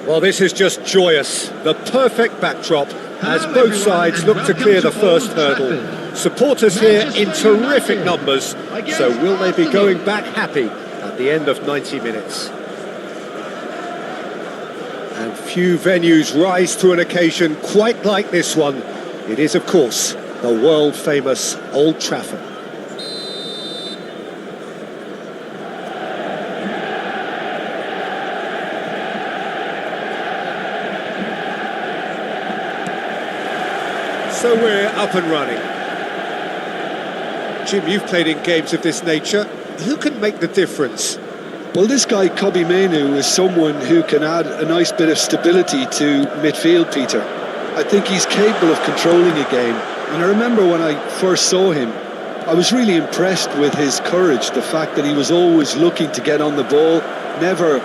Well, this is just joyous. The perfect backdrop as both sides look to clear the first hurdle. Supporters here in terrific numbers. So will they be going back happy at the end of 90 minutes? And few venues rise to an occasion quite like this one. It is, of course, the world-famous Old Trafford. So we're up and running. Jim, you've played in games of this nature. Who can make the difference? Well, this guy, Kobbie Mainoo, is someone who can add a nice bit of stability to midfield, Peter. I think he's capable of controlling a game. And I remember when I first saw him, I was really impressed with his courage, the fact that he was always looking to get on the ball, never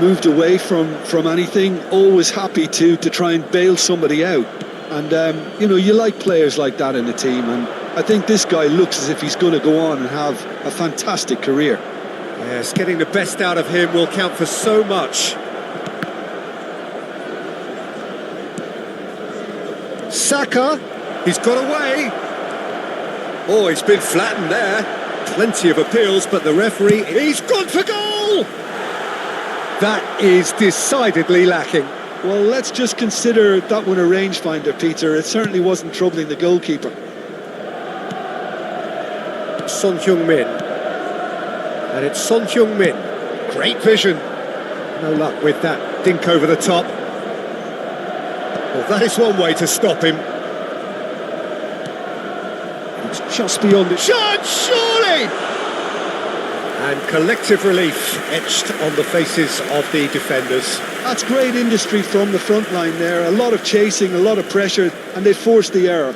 moved away from anything, always happy to try and bail somebody out. And, you know, you like players like that in a team, and I think this guy looks as if he's going to go on and have a fantastic career. Yes, getting the best out of him will count for so much. Saka, he's got away. Oh, he's been flattened there. Plenty of appeals, but the referee, he's gone for goal! That is decidedly lacking. Well, let's just consider that one a rangefinder, Peter. It certainly wasn't troubling the goalkeeper. Son Heung-min. And it's Son Heung-min. Great vision. No luck with that dink over the top. Well, that is one way to stop him. It's just beyond the shot, surely! And collective relief etched on the faces of the defenders. That's great industry from the front line there. A lot of chasing, a lot of pressure, and they forced the error.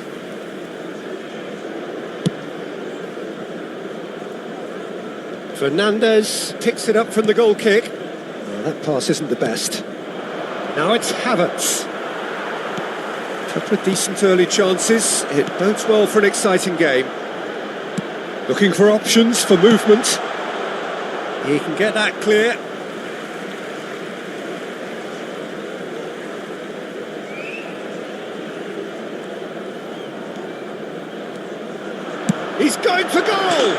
Fernandes picks it up from the goal kick. Well, that pass isn't the best. Now it's Havertz. A couple of decent early chances. It bodes well for an exciting game. Looking for options for movement. He can get that clear. He's going for goal!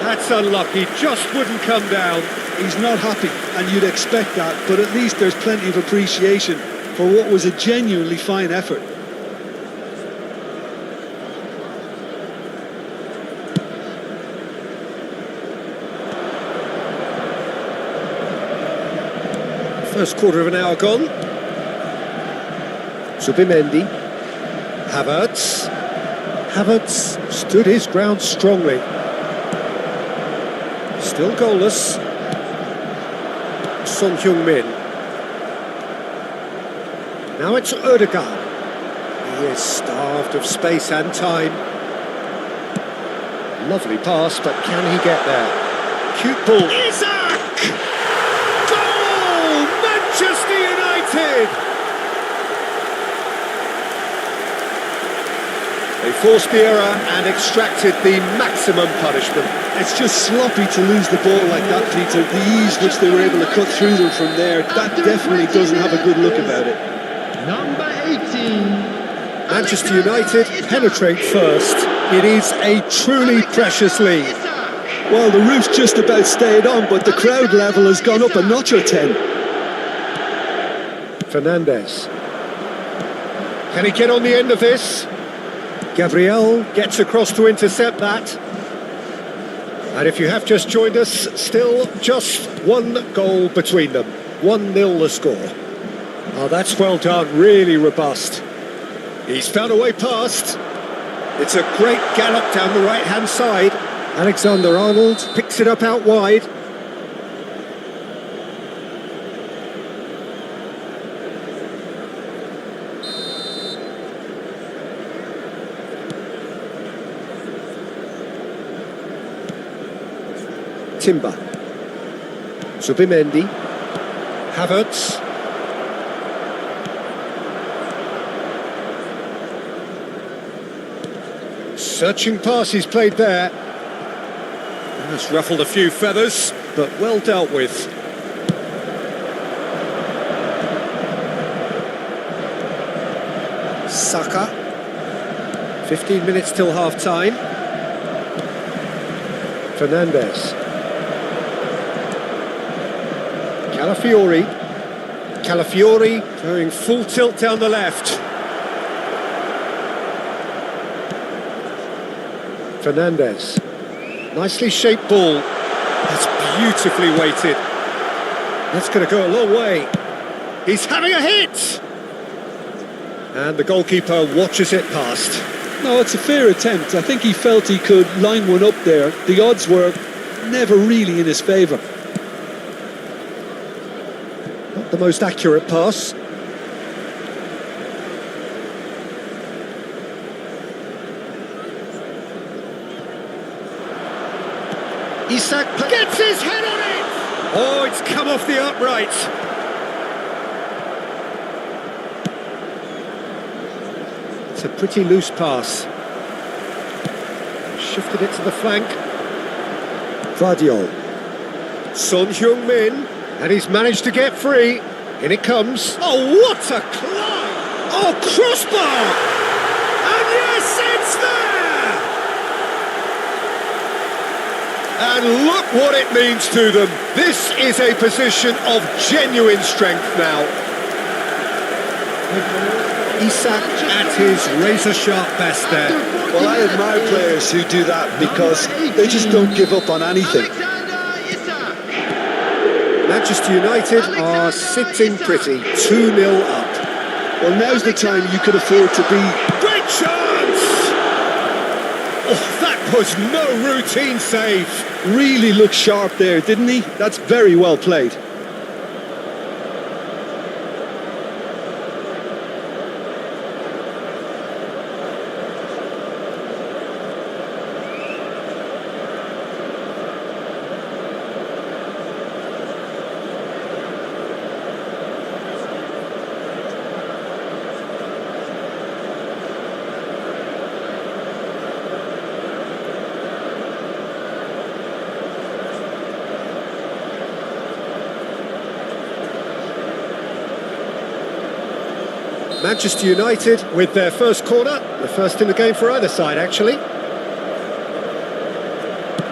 That's unlucky, just wouldn't come down. He's not happy, and you'd expect that, but at least there's plenty of appreciation for what was a genuinely fine effort. First quarter of an hour gone. Zubimendi. Havertz. Havertz stood his ground strongly. Still goalless. Son Heung-min. Now it's Ødegaard. He is starved of space and time. Lovely pass, but can he get there? Cute ball. Isak! Goal! Manchester United! They forced the error and extracted the maximum punishment. It's just sloppy to lose the ball like that, Peter. The ease which they were able to cut through them from there, that definitely doesn't have a good look about it. Number 18. Manchester United penetrate first. It is a truly precious lead. Well, the roof's just about stayed on, but the crowd level has gone up a notch or 10. Fernandes. Can he get on the end of this? Gabriel gets across to intercept that. And if you have just joined us, still just one goal between them. 1-0 the score. Oh, that's well done, really robust. He's found a way past. It's a great gallop down the right-hand side. Alexander-Arnold picks it up out wide. Timber. Zubimendi. Havertz. Searching pass he's played there. That's ruffled a few feathers, but well dealt with. Saka. 15 minutes till half-time. Fernandes. Calafiori going full tilt down the left. Fernandes. Nicely shaped ball. That's beautifully weighted. That's going to go a long way. He's having a hit! And the goalkeeper watches it past. No, it's a fair attempt. I think he felt he could line one up there. The odds were never really in his favour. Not the most accurate pass. Isak gets his head on it! Oh, it's come off the upright. It's a pretty loose pass. Shifted it to the flank. Vardiol. Son Heung-min. And he's managed to get free. In it comes. Oh, what a climb! Oh, crossbar! And yes, it's there! And look what it means to them. This is a position of genuine strength now. Isak at his razor-sharp best there. Well, I admire players who do that because they just don't give up on anything. Manchester United are sitting pretty, 2-0 up. Well, now's the time you could afford to be... Great chance! Oh, that was no routine save. Really looked sharp there, didn't he? That's very well played. Manchester United with their first corner, the first in the game for either side actually.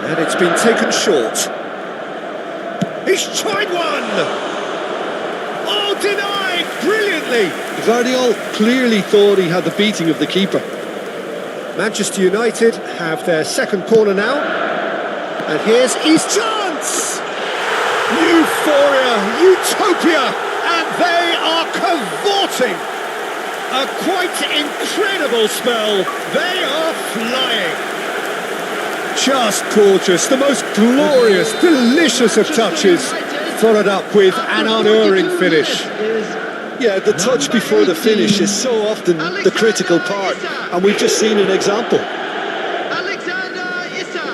And it's been taken short. He's tried one! Oh, denied brilliantly! Vardiol clearly thought he had the beating of the keeper. Manchester United have their second corner now. And here's his chance! Euphoria, utopia, and they are cavorting! A quite incredible spell. They are flying. Just gorgeous. The most glorious, delicious of touches. Followed up with an unerring finish. Yeah, the touch before the finish is so often the critical part. And we've just seen an example.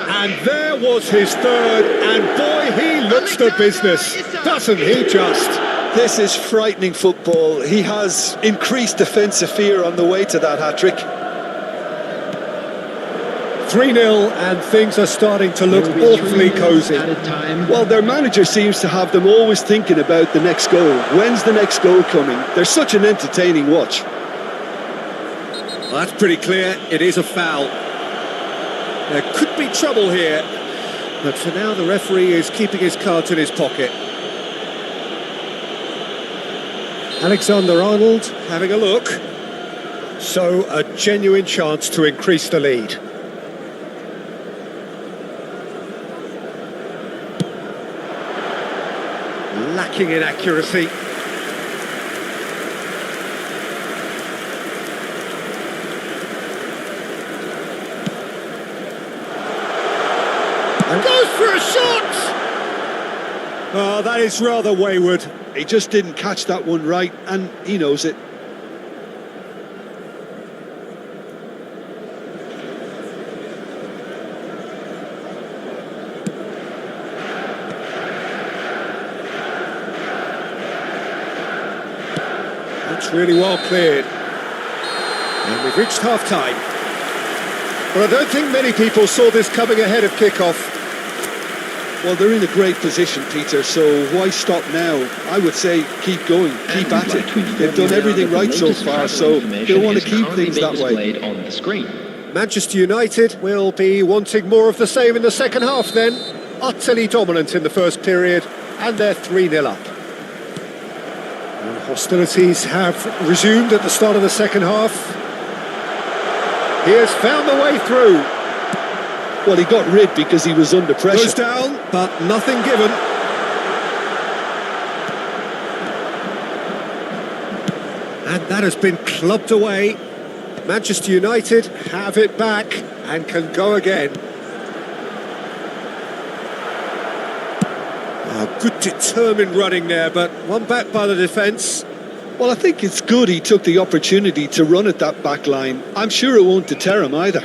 And there was his third. And boy, he looks the business. Doesn't he just? This is frightening football. He has increased defensive fear on the way to that hat-trick. 3-0 and things are starting to look awfully cosy. Well, their manager seems to have them always thinking about the next goal. When's the next goal coming? They're such an entertaining watch. Well, that's pretty clear. It is a foul. There could be trouble here. But for now, the referee is keeping his cards in his pocket. Alexander-Arnold having a look. So, a genuine chance to increase the lead. Lacking in accuracy. And goes for a shot! Oh, that is rather wayward. He just didn't catch that one right, and he knows it. That's really well cleared. And we've reached half-time. But I don't think many people saw this coming ahead of kick-off. Well, they're in a great position, Peter, so why stop now? I would say keep going, keep at it. They've done everything right so far, so they'll want to keep things that way. On the screen. Manchester United will be wanting more of the same in the second half then. Utterly dominant in the first period, and they're 3-0 up. And hostilities have resumed at the start of the second half. He has found the way through. Well, he got rid because he was under pressure. Goes down, but nothing given. And that has been clubbed away. Manchester United have it back and can go again. Good determined running there, but one back by the defence. Well, I think it's good he took the opportunity to run at that back line. I'm sure it won't deter him either.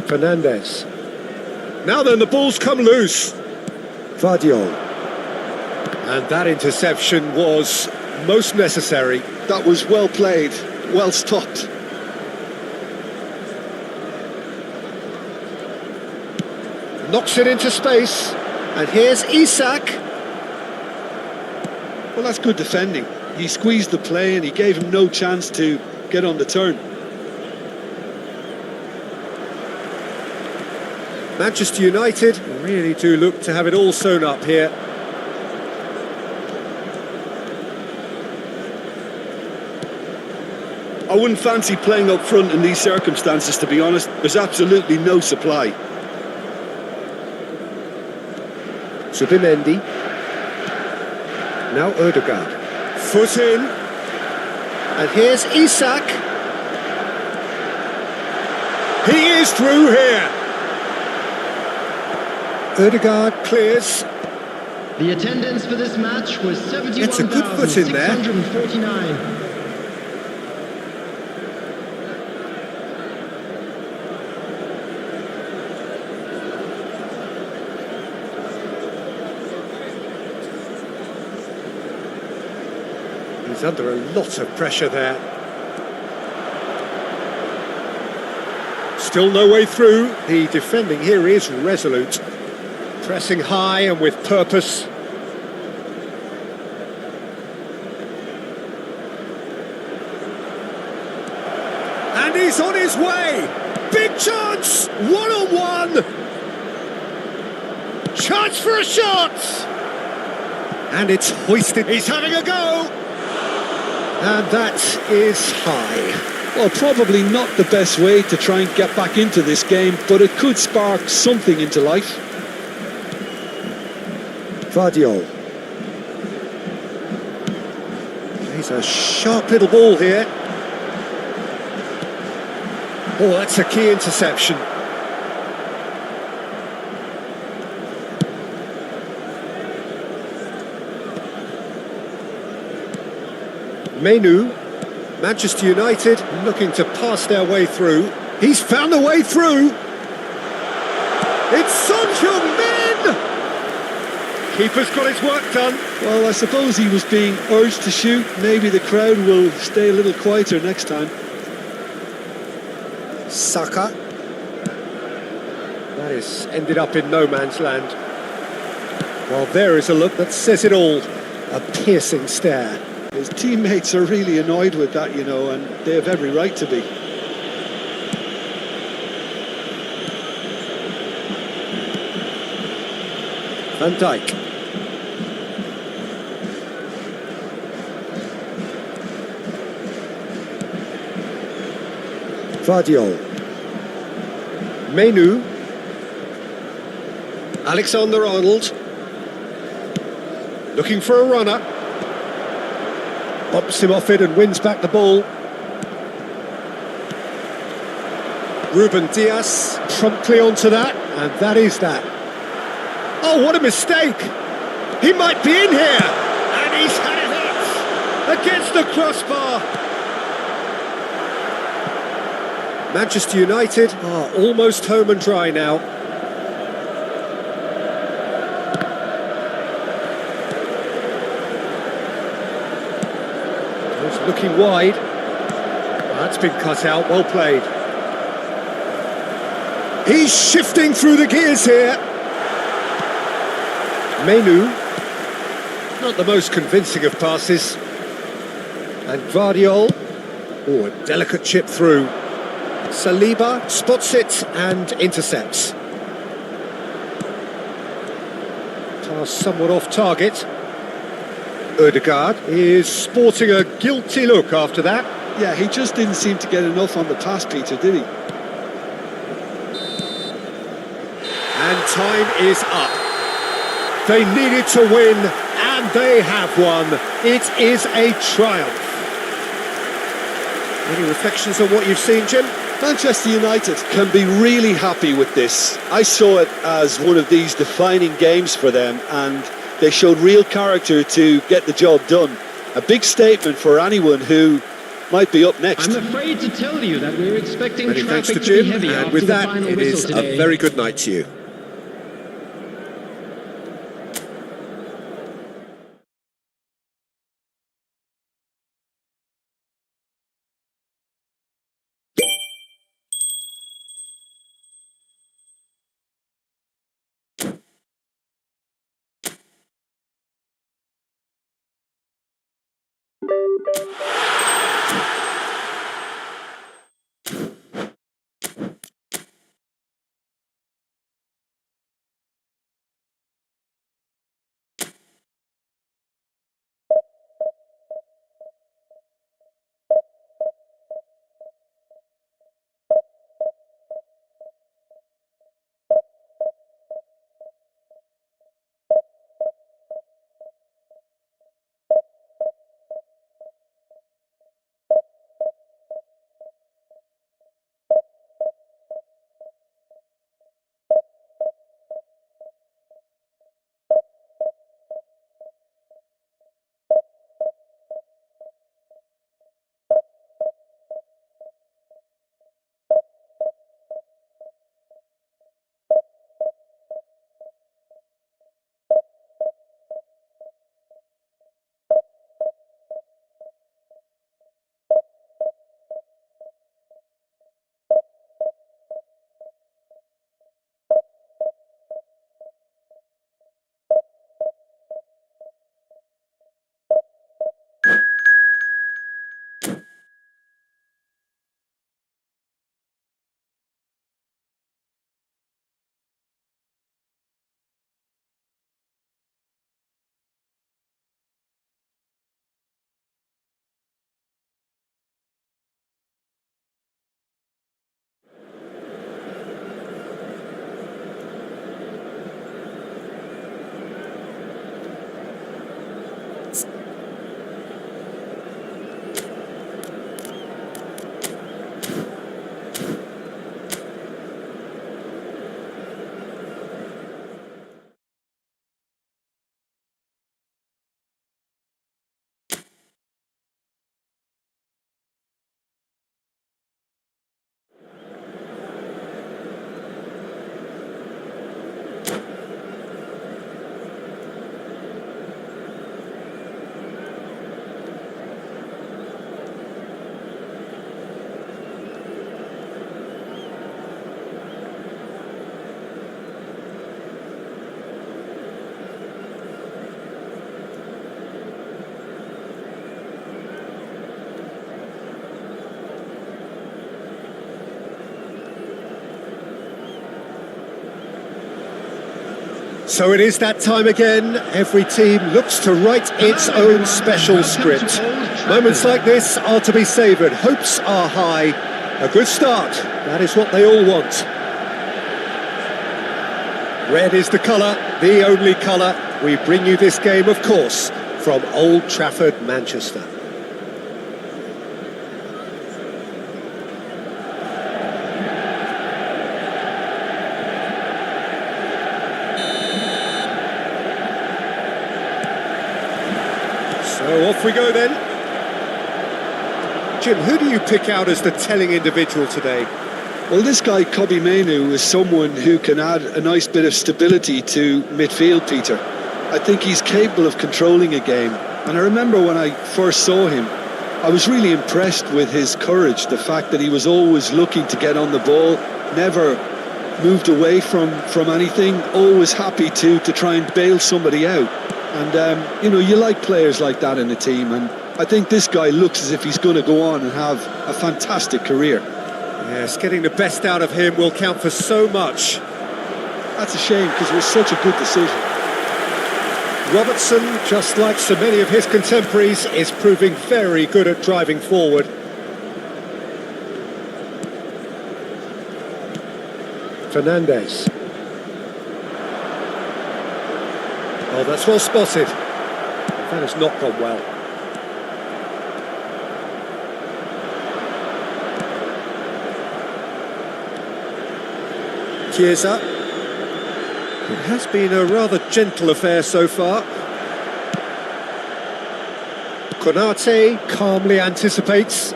Fernandez. Now then, the ball's come loose. Vardiol. And that interception was most necessary. That was well played, well stopped. Knocks it into space. And here's Isak. Well, that's good defending. He squeezed the play and he gave him no chance to get on the turn. Manchester United really do look to have it all sewn up here. I wouldn't fancy playing up front in these circumstances, to be honest. There's absolutely no supply. Subimendi. Now Ødegaard. Foot in. And here's Isak. He is through here. Ødegaard clears. The attendance for this match was Gets a good foot in there. 71,649. He's under a lot of pressure there. Still no way through. The defending here is resolute. Pressing high and with purpose. And he's on his way. Big chance. One-on-one. Chance for a shot. And it's hoisted. He's having a go. And that is high. Well, probably not the best way to try and get back into this game, but it could spark something into life. Vardiol. He's a sharp little ball here. Oh, that's a key interception. Menu. Manchester United looking to pass their way through. He's found the way through. It's Son Heung-min! Keeper's got his work done. Well, I suppose he was being urged to shoot. Maybe the crowd will stay a little quieter next time. Saka. That is ended up in no man's land. Well, there is a look that says it all. A piercing stare. His teammates are really annoyed with that, you know, and they have every right to be. Van Dijk. Vardiol. Menu. Alexander-Arnold. Looking for a runner. Bumps him off it and wins back the ball. Ruben Dias promptly onto that, and that is that. Oh, what a mistake! He might be in here! And he's had it hit! Against the crossbar! Manchester United are almost home and dry now. Looking wide. Well, that's been cut out, well played. He's shifting through the gears here. Menu, not the most convincing of passes. And Guardiol, oh, a delicate chip through. Saliba spots it and intercepts. Pass somewhat off target. Odegaard is sporting a guilty look after that. Yeah, he just didn't seem to get enough on the pass, Peter, did he? And time is up. They needed to win, and they have won. It is a triumph. Any reflections on what you've seen, Jim? Manchester United can be really happy with this. I saw it as one of these defining games for them, and they showed real character to get the job done. A big statement for anyone who might be up next. I'm afraid to tell you that we're expecting Many thanks traffic to to be Jim, heavy and after with the that, final it is whistle today. a very good night to you. So it is that time again. Every team looks to write its own special script. Moments like this are to be savoured. Hopes are high. A good start. That is what they all want. Red is the colour, the only colour. We bring you this game, of course, from Old Trafford, Manchester. So off we go then. Jim, who do you pick out as the telling individual today? Well, this guy, Kobbie Mainoo, is someone who can add a nice bit of stability to midfield, Peter. I think he's capable of controlling a game. And I remember when I first saw him, I was really impressed with his courage, the fact that he was always looking to get on the ball, moved away from anything, always happy to try and bail somebody out. And, you know, you like players like that in a team, and I think this guy looks as if he's going to go on and have a fantastic career. Yes, getting the best out of him will count for so much. That's a shame, because it was such a good decision. Robertson, just like so many of his contemporaries, is proving very good at driving forward. Fernandes. Oh, that's well spotted. That has not gone well. Chiesa. It has been a rather gentle affair so far. Konate calmly anticipates.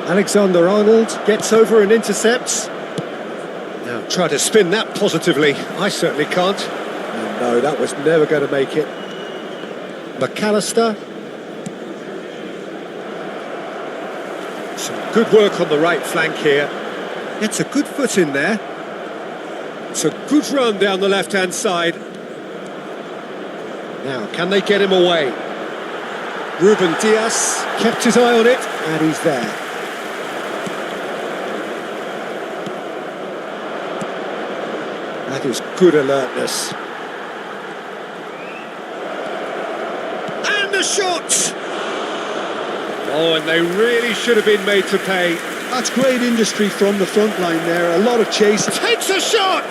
Alexander-Arnold gets over and intercepts. Now try to spin that positively. I certainly can't. And no, that was never going to make it. McAllister. Some good work on the right flank here. Gets a good foot in there. It's a good run down the left-hand side. Now, can they get him away? Ruben Dias kept his eye on it, and he's there. That is good alertness. And the shot! Oh, and they really should have been made to pay. That's great industry from the front line there, a lot of chase. Takes a shot!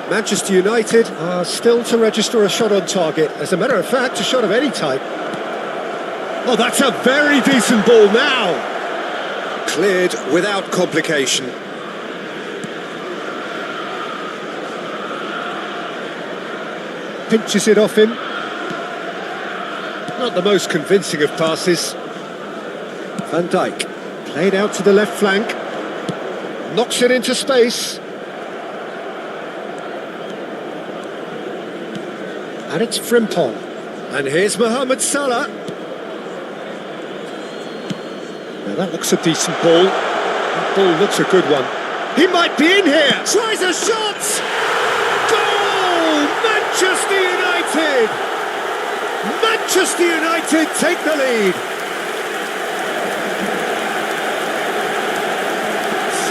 Manchester United are still to register a shot on target. As a matter of fact, a shot of any type. Oh, that's a very decent ball now. Cleared without complication. Pinches it off him. Not the most convincing of passes. Van Dijk. Played out to the left flank. Knocks it into space. And it's Frimpong. And here's Mohamed Salah. Now that looks a decent ball. That ball looks a good one. He might be in here. Tries a shot. Goal! Manchester United! Manchester United take the lead.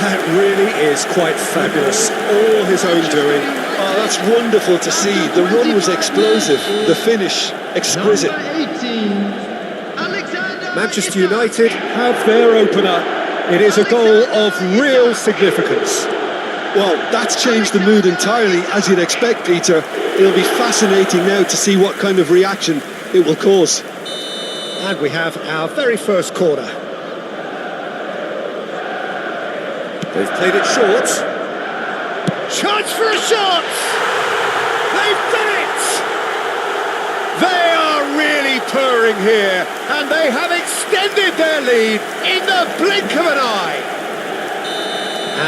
That really is quite fabulous. All his own doing. Oh, that's wonderful to see. The run was explosive. The finish, exquisite. Manchester United have their opener. It is a goal of real significance. Well, that's changed the mood entirely, as you'd expect, Peter. It'll be fascinating now to see what kind of reaction it will cause. And we have our very first corner. They've played it short. Chance for a shot! They've done it! They are really purring here, and they have extended their lead in the blink of an eye.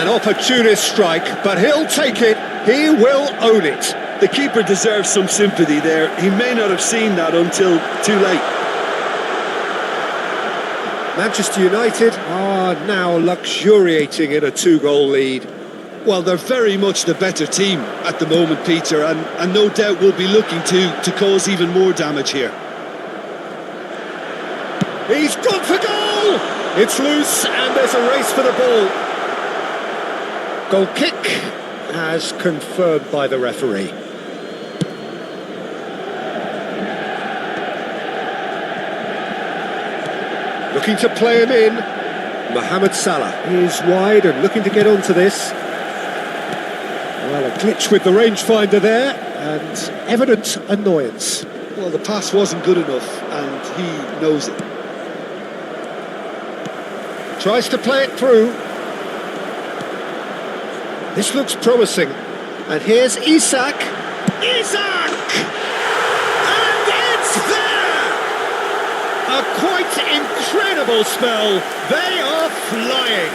An opportunist strike, but he'll take it. He will own it. The keeper deserves some sympathy there. He may not have seen that until too late. Manchester United are now luxuriating in a 2-goal lead. Well, they're very much the better team at the moment, Peter, and no doubt will be looking to cause even more damage here. He's gone for goal! It's loose and there's a race for the ball. Goal kick as confirmed by the referee. Looking to play him in. Mohamed Salah is wide and looking to get onto this. Well, a glitch with the rangefinder there and evident annoyance. Well, the pass wasn't good enough and he knows it. Tries to play it through. This looks promising. And here's Isak. Isak! And it's there! A quite incredible spell. They are flying.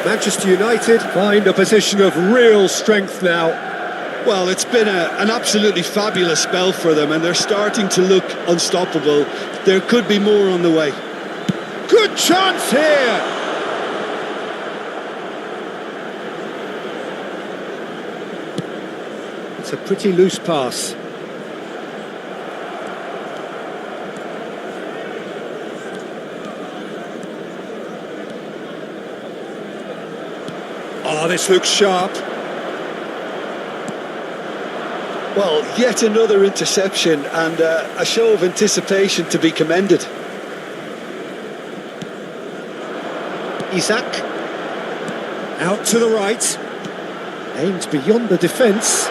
Manchester United find a position of real strength now. Well, it's been an absolutely fabulous spell for them, and they're starting to look unstoppable. There could be more on the way. Good chance here! It's a pretty loose pass. Oh, this looks sharp. Well, yet another interception and a show of anticipation to be commended. Isak. Out to the right. Aimed beyond the defence.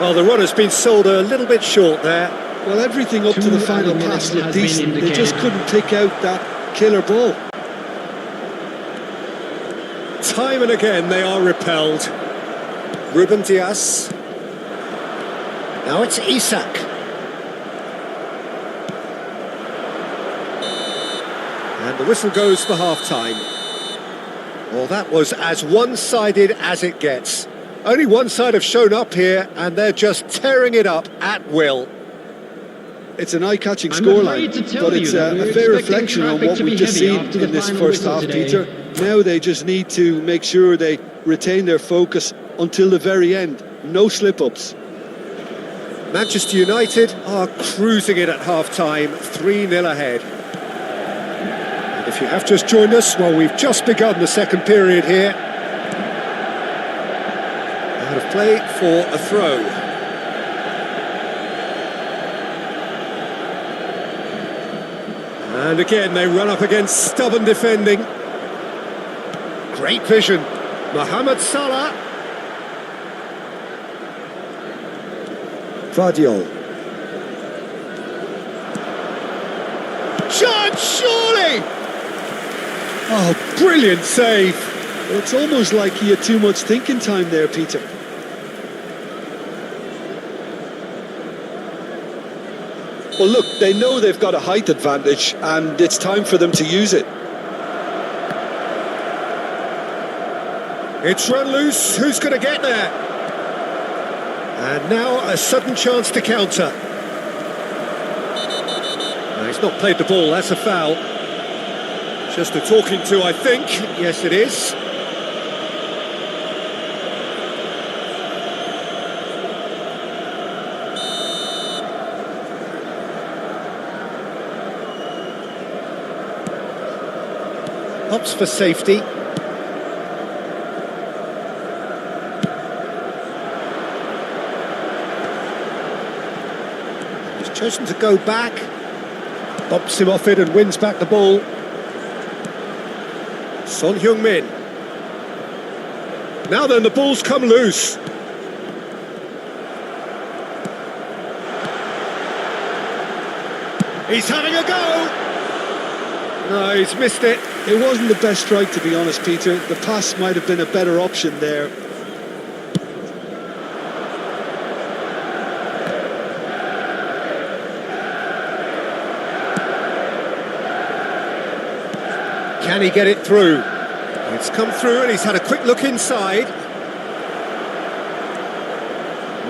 Well, the run has been sold a little bit short there. Well, everything up to the final pass looked decent. They just couldn't pick out that killer ball. Time and again they are repelled. Ruben Diaz. Now it's Isak. And the whistle goes for half-time. Well, that was as one-sided as it gets. Only one side have shown up here, and they're just tearing it up at will. It's an eye-catching scoreline, but it's a fair reflection on what we've just seen in this first half, Peter. Now they just need to make sure they retain their focus until the very end. No slip-ups. Manchester United are cruising it at half-time, 3-0 ahead. And if you have just joined us, well, we've just begun the second period here. Out of play for a throw. And again, they run up against stubborn defending. Great vision. Mohamed Salah. Vardiol. Chance, surely! Oh, brilliant save. Well, it's almost like he had too much thinking time there, Peter. Well, look, they know they've got a height advantage, and it's time for them to use it. It's run loose. Who's going to get there? And now a sudden chance to counter. No, he's not played the ball. That's a foul. Just a talking to, I think. Yes, it is. Opts for safety. He's chosen to go back. Bumps him off it and wins back the ball. Son Heung-min. Now then, the ball's come loose. He's having a go. No, he's missed it. It wasn't the best strike, to be honest, Peter. The pass might have been a better option there. Can he get it through? It's come through and he's had a quick look inside.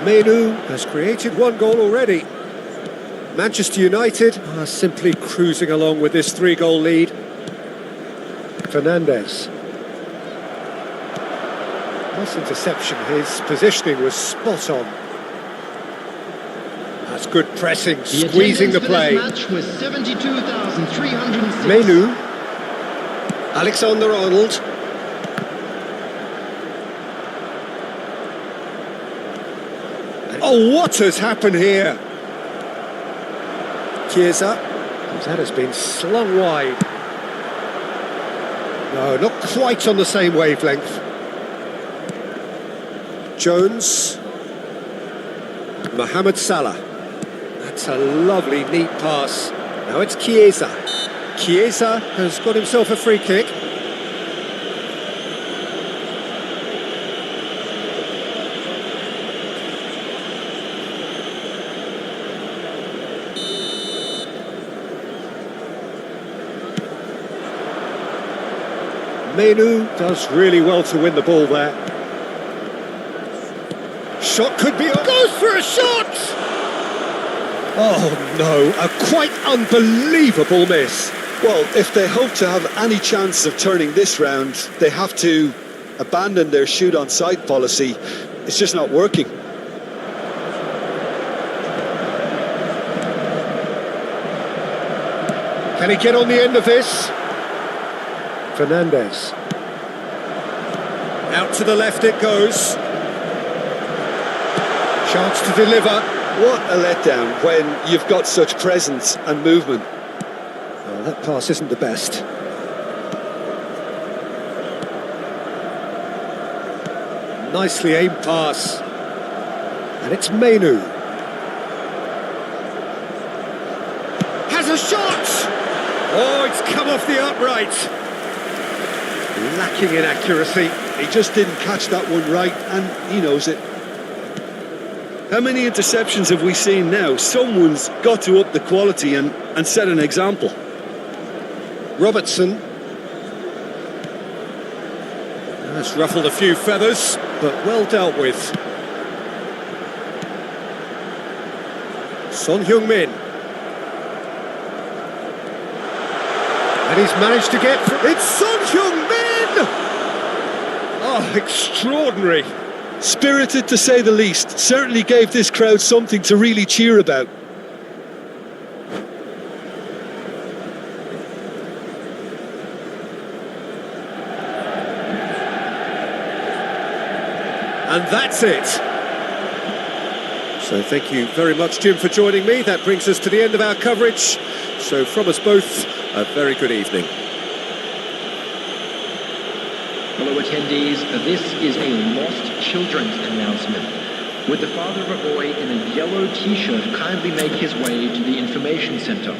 Menu has created one goal already. Manchester United are simply cruising along with this 3-goal lead. Fernandes. Nice interception, his positioning was spot on. That's good pressing, squeezing the play. Match was 72,306. Menu. Alexander-Arnold. Oh, what has happened here? Chiesa. That has been slung wide. No, not quite on the same wavelength. Jones. Mohamed Salah. That's a lovely, neat pass. Now it's Chiesa. Chiesa has got himself a free kick. Menu does really well to win the ball there. Shot could be on. Goes for a shot! Oh no, a quite unbelievable miss. Well, if they hope to have any chance of turning this round, they have to abandoned their shoot on sight policy. It's just not working. Can he get on the end of this? Fernandez. Out to the left it goes. Chance to deliver. What a letdown when you've got such presence and movement. Oh, that pass isn't the best. Nicely aimed pass. And it's Mainu. Has a shot! Oh, it's come off the upright. Lacking in accuracy. He just didn't catch that one right, and he knows it. How many interceptions have we seen now? Someone's got to up the quality and set an example. Robertson. That's ruffled a few feathers, but well dealt with. Son Heung-min. And he's managed to get... It's Son Heung-min! Oh, extraordinary. Spirited to say the least. Certainly gave this crowd something to really cheer about. And that's it. So thank you very much, Jim, for joining me. That brings us to the end of our coverage. So from us both, a very good evening. Fellow attendees, this is a lost children's announcement. Would the father of a boy in a yellow t-shirt kindly make his way to the information center?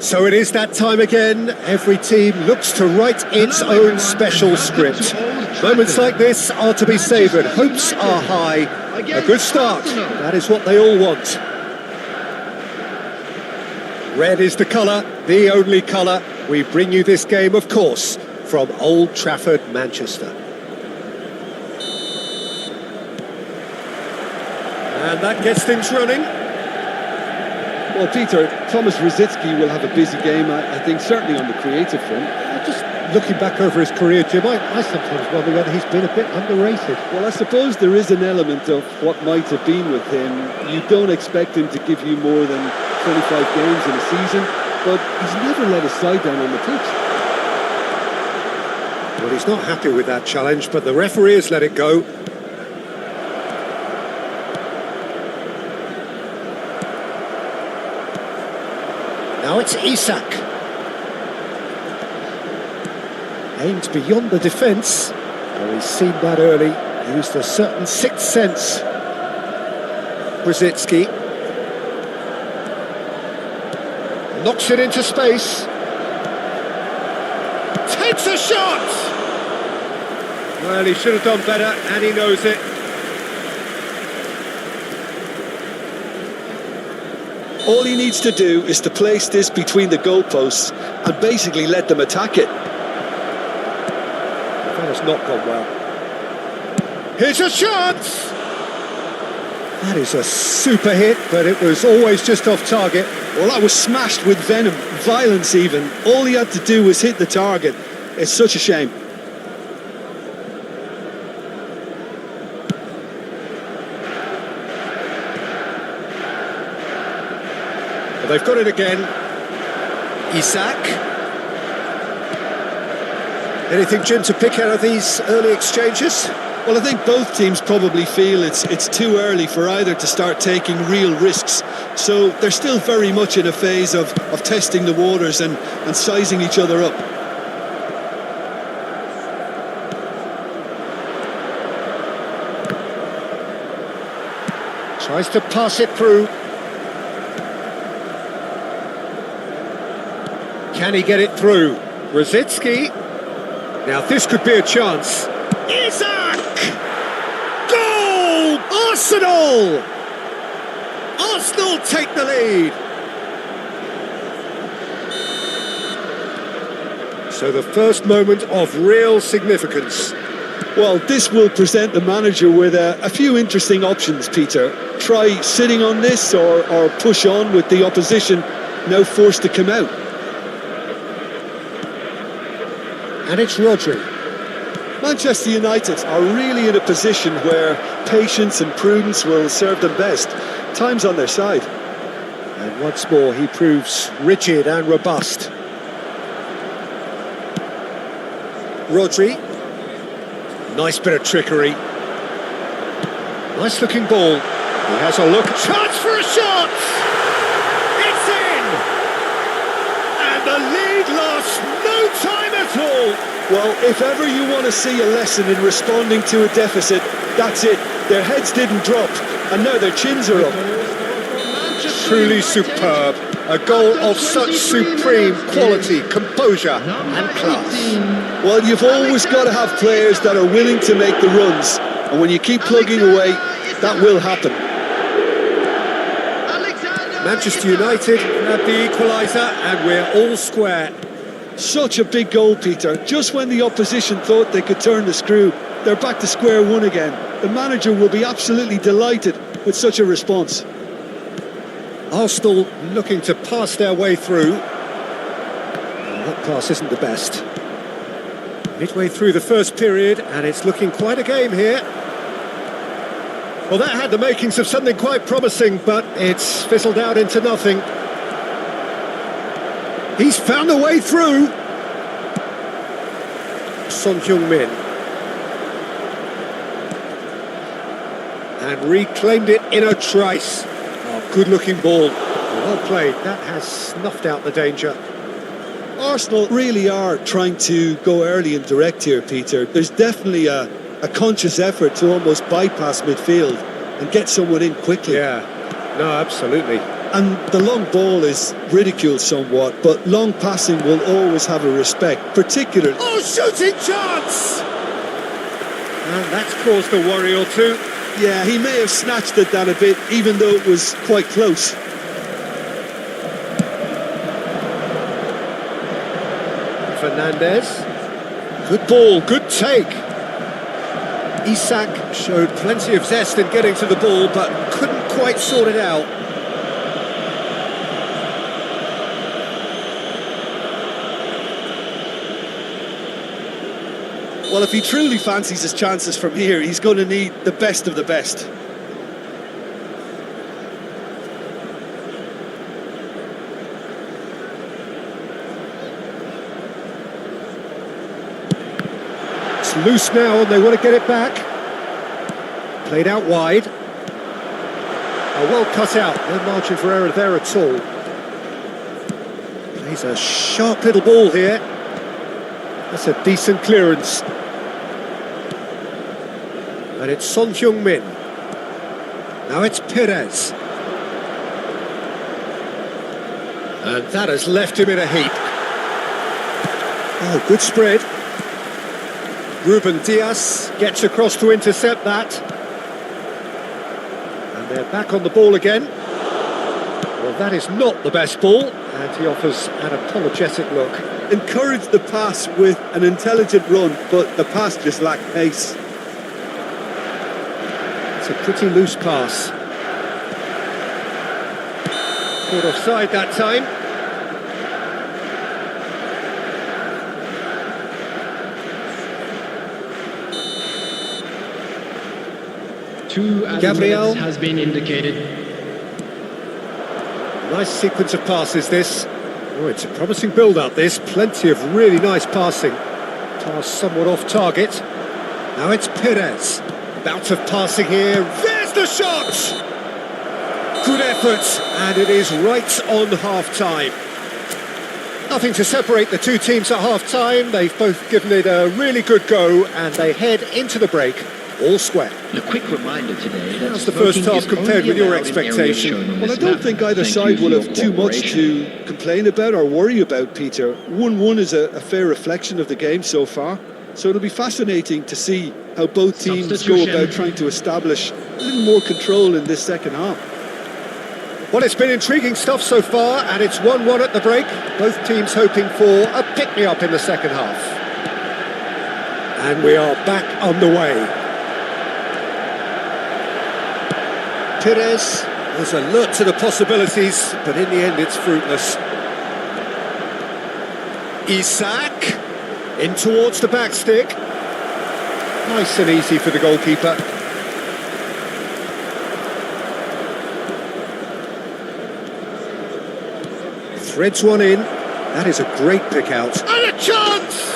So it is that time again. Every team looks to write its own special script. Moments like this are to be savoured. Hopes are high. A good start. That is what they all want. Red is the colour, the only colour. We bring you this game, of course, from Old Trafford, Manchester. And that gets things running. Well, Peter, Thomas Rosicky will have a busy game, I think, certainly on the creative front. Just looking back over his career, Jim, I sometimes wonder whether he's been a bit underrated. Well, I suppose there is an element of what might have been with him. You don't expect him to give you more than 25 games in a season, but he's never let his side down on the pitch. Well, he's not happy with that challenge, but the referee has let it go. Now it's Isak. Aims beyond the defence. Well, he's seen that early. Used a certain sixth sense. Brzezinski knocks it into space. Takes a shot! Well, he should have done better, and he knows it. All he needs to do is to place this between the goalposts and basically let them attack it. That has not gone well. Here's a shot! That is a super hit, but it was always just off target. Well, that was smashed with venom, violence even. All he had to do was hit the target. It's such a shame. Well, they've got it again. Isak. Anything, Jim, to pick out of these early exchanges? Well, I think both teams probably feel it's too early for either to start taking real risks. So they're still very much in a phase of testing the waters and sizing each other up. Tries to pass it through. Can he get it through? Brzezinski. Now this could be a chance. Isak! Goal! Arsenal! Arsenal take the lead. So the first moment of real significance. Well, this will present the manager with a few interesting options, Peter. Try sitting on this or push on with the opposition now forced to come out. And it's Rodri. Manchester United are really in a position where patience and prudence will serve them best. Time's on their side. And once more he proves rigid and robust. Rodri. Nice bit of trickery. Nice looking ball. He has a look. Chance for a shot! It's in! And the lead lost no time at all. Well, if ever you want to see a lesson in responding to a deficit, that's it. Their heads didn't drop, and now their chins are up. Truly superb. A goal of such supreme quality, composure and class. Well, you've always got to have players that are willing to make the runs, and when you keep plugging away, that will happen. Manchester United have the equaliser, and we're all square. Such a big goal, Peter. Just when the opposition thought they could turn the screw, they're back to square one again. The manager will be absolutely delighted with such a response. Arsenal looking to pass their way through. Well, that pass isn't the best. Midway through the first period, and it's looking quite a game here. Well, that had the makings of something quite promising, but it's fizzled out into nothing. He's found a way through. Son Heung-min. And reclaimed it in a trice. Oh, good-looking ball. Well played. That has snuffed out the danger. Arsenal really are trying to go early and direct here, Peter. There's definitely a conscious effort to almost bypass midfield and get someone in quickly. Yeah, no, absolutely. And the long ball is ridiculed somewhat, but long passing will always have a respect, particularly... Oh, shooting chance! And that's caused a worry or two. Yeah, he may have snatched at that a bit, even though it was quite close. Fernandez. Good ball, good take. Isak showed plenty of zest in getting to the ball, but couldn't quite sort it out. Well, if he truly fancies his chances from here, he's going to need the best of the best. It's loose now and they want to get it back. Played out wide. Well cut out, no margin for error there at all. Plays a sharp little ball here. That's a decent clearance. And it's Son Heung-min. Now it's Perez. And that has left him in a heap. Oh, good spread. Ruben Diaz gets across to intercept that. And they're back on the ball again. Well, that is not the best ball. And he offers an apologetic look. Encouraged the pass with an intelligent run, but the pass just lacked pace. It's a pretty loose pass. Caught offside that time. Two Gabriel has been indicated. Nice sequence of passes this. Oh, it's a promising build-up this. Plenty of really nice passing. Pass somewhat off target. Now it's Perez. Bout of passing here. There's the shot! Good effort, and it is right on half-time. Nothing to separate the two teams at half-time. They've both given it a really good go, and they head into the break all square. A quick reminder today that How's the first half compared with your expectation? expectation? Well, I don't think either side will have too much to complain about or worry about, Peter. 1-1 is a fair reflection of the game so far. So it'll be fascinating to see how both teams go about trying to establish a little more control in this second half. Well, it's been intriguing stuff so far, and it's 1-1 at the break. Both teams hoping for a pick-me-up in the second half. And we are back on the way. Perez was alert to the possibilities, but in the end it's fruitless. Isak in towards the back stick. Nice and easy for the goalkeeper. Threads one in. That is a great pick out. And a chance!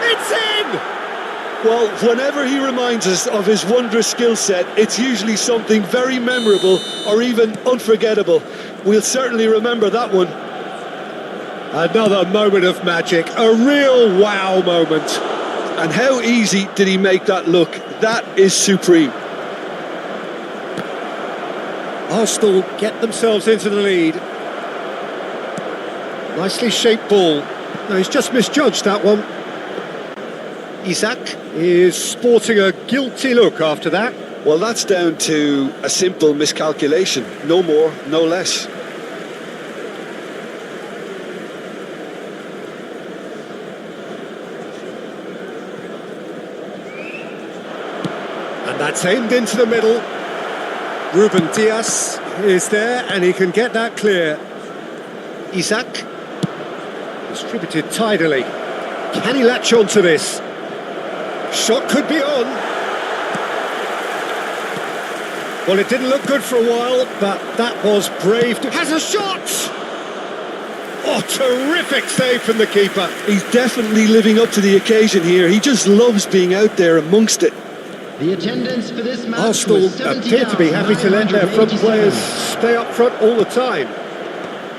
It's in! Well, whenever he reminds us of his wondrous skill set, it's usually something very memorable or even unforgettable. We'll certainly remember that one. Another moment of magic, a real wow moment. And how easy did he make that look? That is supreme. Arsenal get themselves into the lead. Nicely shaped ball. No, he's just misjudged that one. Isak is sporting a guilty look after that. Well, that's down to a simple miscalculation. No more, no less. And that's aimed into the middle. Ruben Diaz is there and he can get that clear. Isak distributed tidily. Can he latch on to this? Shot could be on. Well, it didn't look good for a while, but that was brave. Has a shot! Oh, terrific save from the keeper. He's definitely living up to the occasion here. He just loves being out there amongst it. The attendance for this match Arsenal appear to be happy to let their front players stay up front all the time.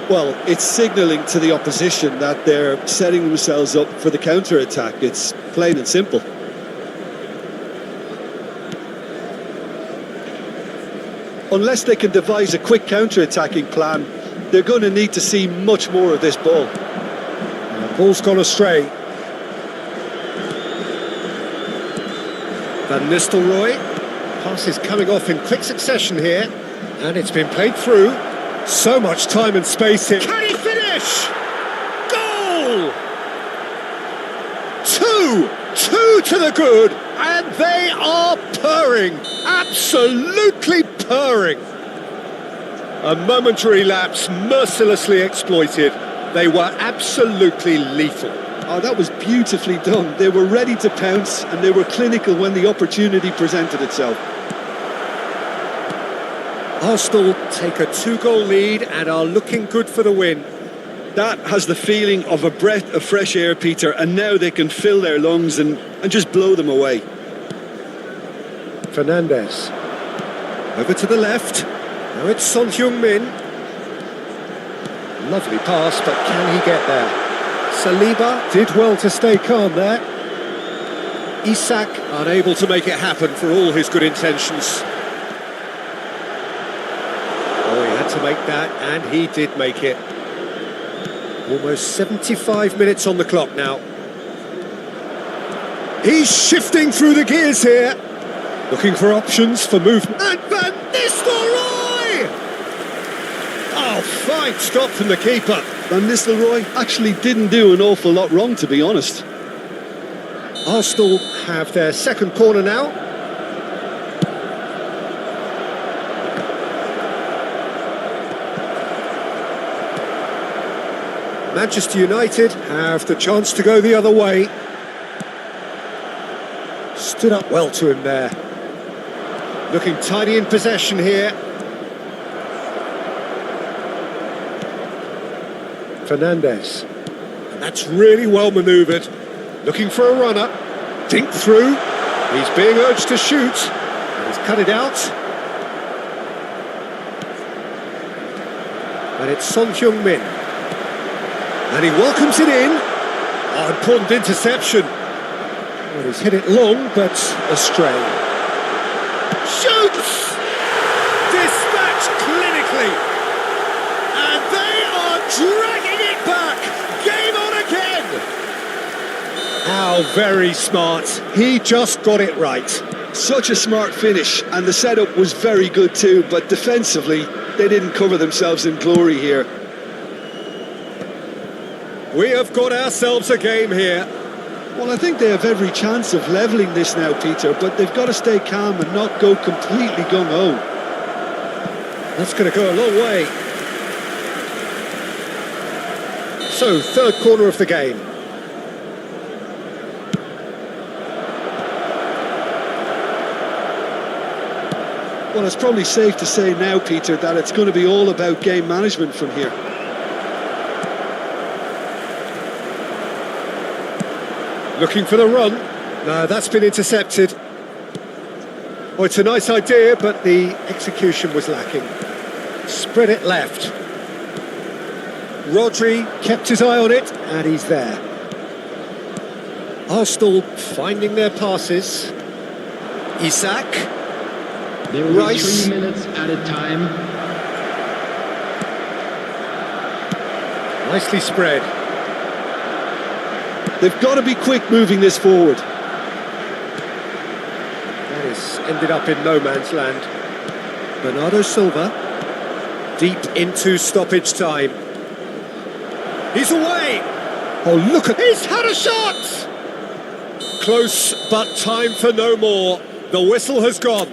Well, it's signalling to the opposition that they're setting themselves up for the counter-attack. It's plain and simple. Unless they can devise a quick counter-attacking plan, they're going to need to see much more of this ball. And the ball's gone astray. Van Nistelrooy. Pass is coming off in quick succession here. And it's been played through. So much time and space here. Can he finish? Goal! Two to the good. And they are purring. Absolutely purring. A momentary lapse mercilessly exploited. They were absolutely lethal. Oh, that was beautifully done. They were ready to pounce and they were clinical when the opportunity presented itself. Arsenal take a 2-goal lead and are looking good for the win. That has the feeling of a breath of fresh air, Peter, and now they can fill their lungs and just blow them away. Fernandes. Over to the left. Now it's Son Heung-min. Lovely pass, but can he get there? Saliba did well to stay calm there. Isak unable to make it happen for all his good intentions. Oh, he had to make that, and he did make it. Almost 75 minutes on the clock now. He's shifting through the gears here. Looking for options for movement. And Van Nistelrooy! Oh, fine stop from the keeper. Van Nistelrooy actually didn't do an awful lot wrong, to be honest. Arsenal have their second corner now. Manchester United have the chance to go the other way. Stood up well to him there. Looking tidy in possession here. Fernandes. And that's really well manoeuvred. Looking for a runner. Dink through. He's being urged to shoot. And he's cut it out. And it's Son Heung-min. And he welcomes it in. Oh, important interception. Well, he's hit it long, but astray. Shoots! Dispatched clinically. And they are dragging it back. Game on again. How very smart. He just got it right. Such a smart finish, and the setup was very good too, but defensively, they didn't cover themselves in glory here. We have got ourselves a game here. Well, I think they have every chance of levelling this now, Peter, but they've got to stay calm and not go completely gung-ho. That's going to go a long way. So, third corner of the game. Well, it's probably safe to say now, Peter, that it's going to be all about game management from here. Looking for the run. No, that's been intercepted. Oh, it's a nice idea, but the execution was lacking. Spread it left. Rodri kept his eye on it, and he's there. Arsenal finding their passes. Isak. There will be Rice. 3 minutes added time. Nicely spread. They've got to be quick moving this forward. That is ended up in no man's land. Bernardo Silva. Deep into stoppage time. He's away! Oh, look at... He's had a shot! Close, but time for no more. The whistle has gone.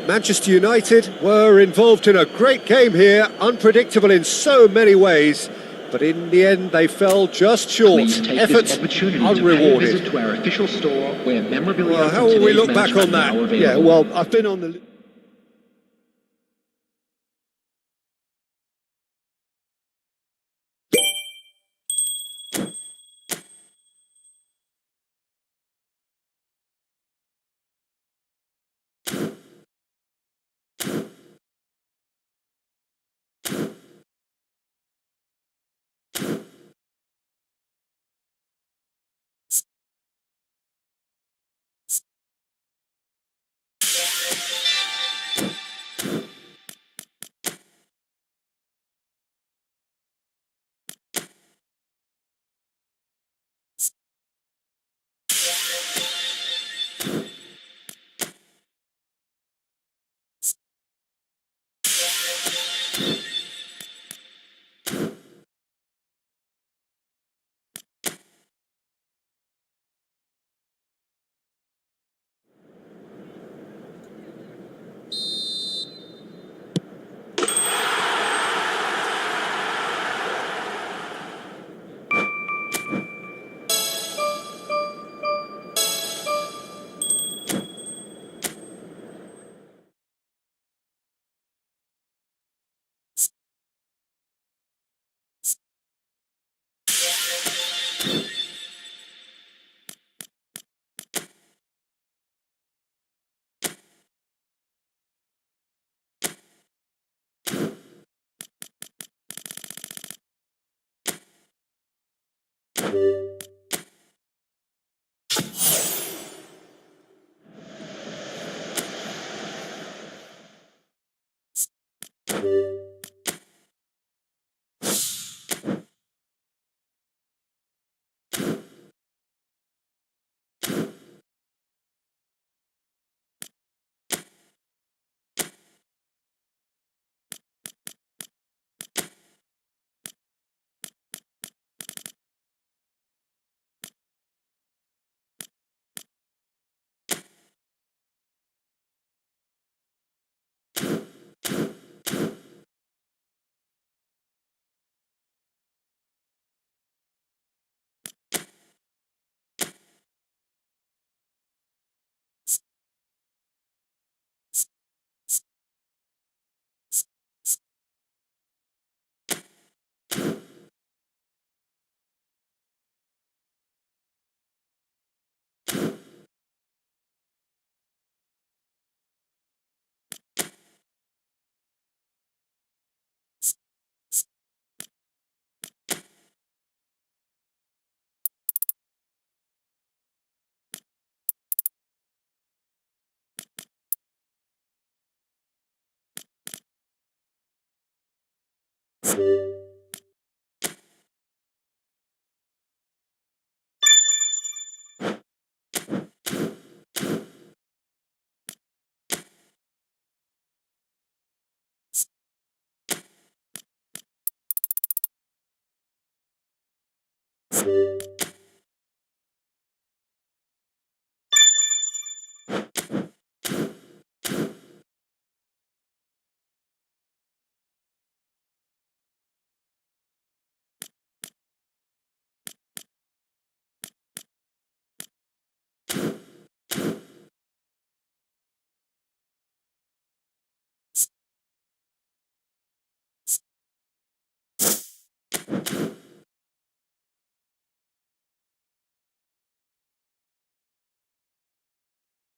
Manchester United were involved in a great game here, unpredictable in so many ways, but in the end they fell just short. Please take Effort this opportunity to pay a unrewarded. visit to our official store where memorabilia Well, from how will we today's look back match on are that? now available. Yeah, well, I've been on the...